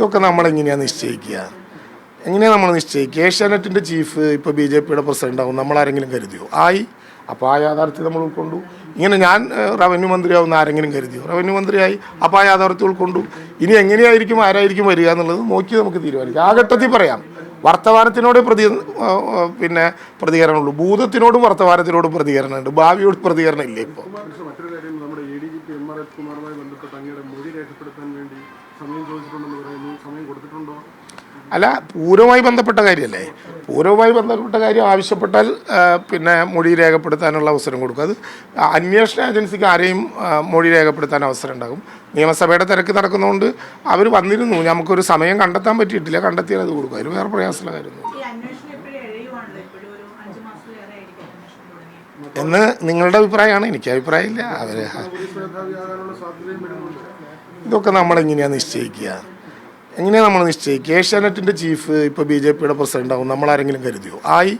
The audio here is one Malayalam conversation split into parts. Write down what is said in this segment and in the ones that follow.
ഇതൊക്കെ നമ്മളെങ്ങനെയാണ് നിശ്ചയിക്കുക? എങ്ങനെയാണ് നമ്മൾ നിശ്ചയിക്കുക? ഏഷ്യാനെറ്റിൻ്റെ ചീഫ് ഇപ്പോൾ BJP പ്രസിഡന്റ് ആവും നമ്മളാരെങ്കിലും കരുതിയോ? ആയി. അപ്പോൾ ആ യാഥാർത്ഥ്യം നമ്മൾ ഉൾക്കൊണ്ടു. ഇങ്ങനെ ഞാൻ റവന്യൂ മന്ത്രിയാവുന്ന ആരെങ്കിലും കരുതിയോ? റവന്യൂ മന്ത്രിയായി. അപ്പോൾ ആ യാഥാർത്ഥ്യം ഉൾക്കൊണ്ടു. ഇനി എങ്ങനെയായിരിക്കും ആരായിരിക്കും വരിക എന്നുള്ളത് നോക്കി നമുക്ക് തീരുമാനിക്കാം. ആ ഘട്ടത്തിൽ പറയാം. വർത്തമാനത്തിനോട് പ്രതികരണമുള്ളൂ. ഭൂതത്തിനോടും വർത്തമാനത്തിനോടും പ്രതികരണമുണ്ട്. ഭാവിയോട് പ്രതികരണം ഇല്ല. ഇപ്പോൾ മറ്റൊരു കാര്യം, നമ്മുടെ ADGP MR കുമാറുമായി ബന്ധപ്പെട്ട് അങ്ങയുടെ മൊഴി രേഖപ്പെടുത്താൻ വേണ്ടി സമയം ചോദിച്ചിട്ടുണ്ടെന്ന് പറയുന്നു. സമയം കൊടുത്തിട്ടുണ്ടോ? അല്ല, പൂരവുമായി ബന്ധപ്പെട്ട കാര്യമല്ലേ. പൂരവുമായി ബന്ധപ്പെട്ട കാര്യം ആവശ്യപ്പെട്ടാൽ മൊഴി രേഖപ്പെടുത്താനുള്ള അവസരം കൊടുക്കും. അത് അന്വേഷണ ഏജൻസിക്ക് ആരെയും മൊഴി രേഖപ്പെടുത്താൻ അവസരം ഉണ്ടാകും. നിയമസഭയുടെ തിരക്ക് നടക്കുന്നതുകൊണ്ട് അവർ വന്നിരുന്നു. നമുക്കൊരു സമയം കണ്ടെത്താൻ പറ്റിയിട്ടില്ല. കണ്ടെത്തിയാൽ അത് കൊടുക്കും. അതിന് വേറെ പ്രയാസമുള്ള കാര്യമൊന്നും എന്ന് നിങ്ങളുടെ അഭിപ്രായമാണ്. എനിക്ക് അഭിപ്രായമില്ല. അവർ ഇതൊക്കെ നമ്മളെങ്ങനെയാണ് നിശ്ചയിക്കുക? എങ്ങനെയാണ് നമ്മൾ നിശ്ചയിക്കുക? ഏഷ്യാനെറ്റിൻ്റെ ചീഫ് ഇപ്പോൾ BJP പ്രസിഡന്റ് ആവും നമ്മളാരെങ്കിലും കരുതിയോ? ആയി.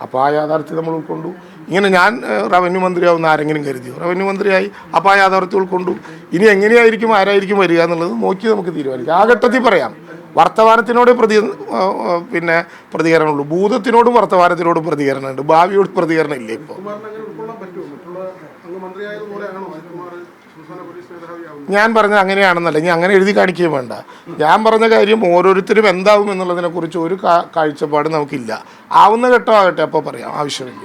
അപ്പോൾ ആ യാഥാർത്ഥ്യം നമ്മൾ ഉൾക്കൊണ്ടു. ഇങ്ങനെ ഞാൻ റവന്യൂ മന്ത്രിയാവുന്ന ആരെങ്കിലും കരുതിയോ? റവന്യൂ മന്ത്രിയായി. അപ്പോൾ ആ യാഥാർത്ഥ്യം ഉൾക്കൊണ്ടു. ഇനി എങ്ങനെയായിരിക്കും ആരായിരിക്കും വരിക എന്നുള്ളത് നോക്കി നമുക്ക് തീരുമാനിക്കാം. ആ ഘട്ടത്തിൽ പറയാം. വർത്തമാനത്തിനോട് പ്രതികരണമുള്ളൂ. ഭൂതത്തിനോടും വർത്തമാനത്തിനോടും പ്രതികരണമുണ്ട്. ഭാവിയോട് പ്രതികരണം ഇല്ല. ഇപ്പോൾ ഞാൻ പറഞ്ഞ അങ്ങനെയാണെന്നല്ല, ഇനി അങ്ങനെ എഴുതി കാണിക്കുകയും വേണ്ട. ഞാൻ പറഞ്ഞ കാര്യം ഓരോരുത്തരും എന്താവും എന്നുള്ളതിനെക്കുറിച്ച് ഒരു കാഴ്ചപ്പാട് നമുക്കില്ല. ആവുന്ന ഘട്ടമാകട്ടെ, അപ്പോൾ പറയാം. ആവശ്യമില്ല.